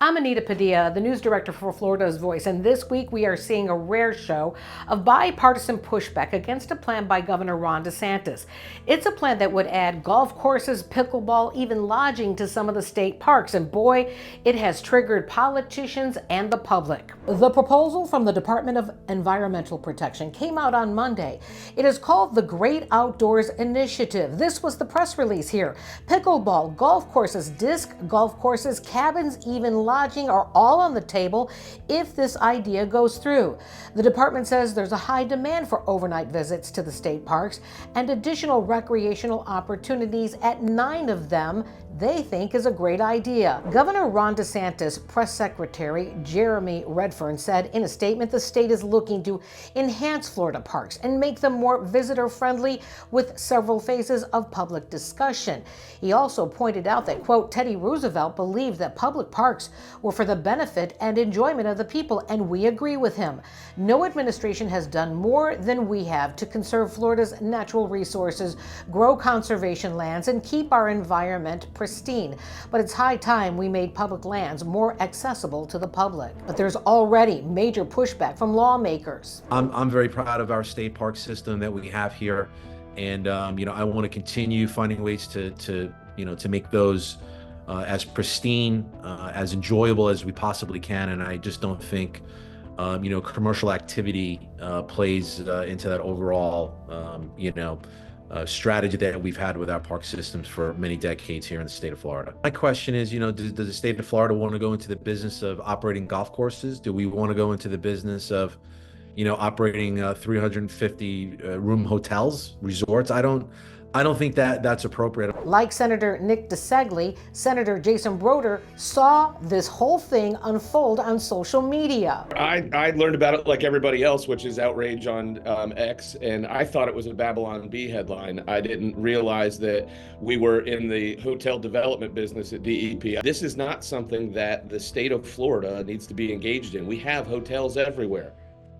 I'm Anita Padilla, the news director for Florida's Voice, and this week we are seeing a rare show of bipartisan pushback against a plan by Governor Ron DeSantis. It's a plan that would add golf courses, pickleball, even lodging to some of the state parks, and boy, it has triggered politicians and the public. The proposal from the Department of Environmental Protection came out on Monday. It is called the Great Outdoors Initiative. This was the press release here. Pickleball, golf courses, disc golf courses, cabins, even lodging are all on the table if this idea goes through. The department says there's a high demand for overnight visits to the state parks and additional recreational opportunities at 9 of them they think is a great idea. Governor Ron DeSantis' press secretary Jeremy Redfern said in a statement the state is looking to enhance Florida parks and make them more visitor-friendly with several phases of public discussion. He also pointed out that, quote, Teddy Roosevelt believed that public parks were for the benefit and enjoyment of the people, and we agree with him. No administration has done more than we have to conserve Florida's natural resources, grow conservation lands, and keep our environment pristine. But it's high time we made public lands more accessible to the public. But there's already major pushback from lawmakers. I'm very proud of our state park system that we have here. And, I want to continue finding ways to make those as pristine, as enjoyable as we possibly can. And I just don't think, commercial activity plays into that overall, strategy that we've had with our park systems for many decades here in the state of Florida. My question is, does the state of Florida want to go into the business of operating golf courses? Do we want to go into the business of, operating 350 room hotels, resorts? I don't think that's appropriate. Like Senator Nick DeSantis, Senator Jason Broder saw this whole thing unfold on social media. I learned about it like everybody else, which is outrage on X, and I thought it was a Babylon Bee headline. I didn't realize that we were in the hotel development business at DEP. This is not something that the state of Florida needs to be engaged in. We have hotels everywhere.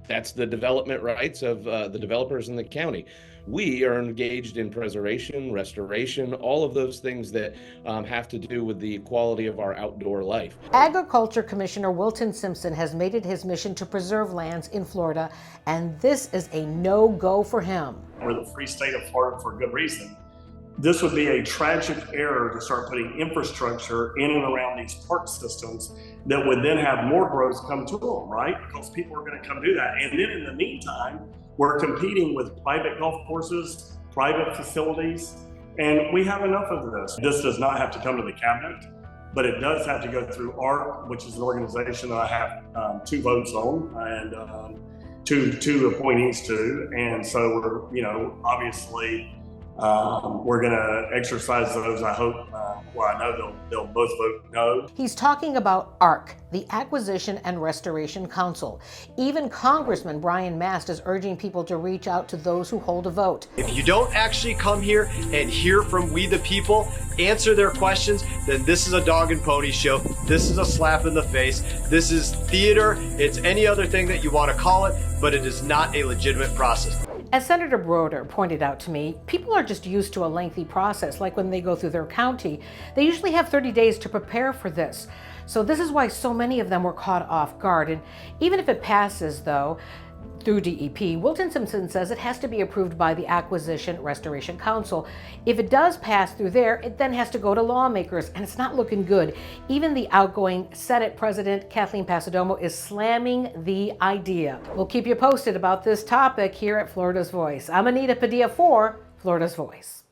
That's the development rights of the developers in the county. We are engaged in preservation, restoration, all of those things that have to do with the quality of our outdoor life. Agriculture Commissioner Wilton Simpson has made it his mission to preserve lands in Florida, and this is a no-go for him. We're the free state of Florida for a good reason. This would be a tragic error to start putting infrastructure in and around these park systems that would then have more growth come to them, right? Because people are going to come do that. And then in the meantime, we're competing with private golf courses, private facilities, and we have enough of this. This does not have to come to the cabinet, but it does have to go through ARC, which is an organization that I have 2 votes on and two appointees to. And so we're, obviously, we're going to exercise those. I hope, I know they'll both vote no. He's talking about ARC, the Acquisition and Restoration Council. Even Congressman Brian Mast is urging people to reach out to those who hold a vote. If you don't actually come here and hear from we the people, answer their questions, then this is a dog and pony show. This is a slap in the face. This is theater. It's any other thing that you want to call it, but it is not a legitimate process. As Senator Broder pointed out to me, people are just used to a lengthy process. Like when they go through their county, they usually have 30 days to prepare for this. So this is why so many of them were caught off guard. And even if it passes, though, through DEP, Wilton Simpson says it has to be approved by the Acquisition Restoration Council. If it does pass through there, it then has to go to lawmakers, and it's not looking good. Even the outgoing Senate President Kathleen Passidomo is slamming the idea. We'll keep you posted about this topic here at Florida's Voice. I'm Anita Padilla for Florida's Voice.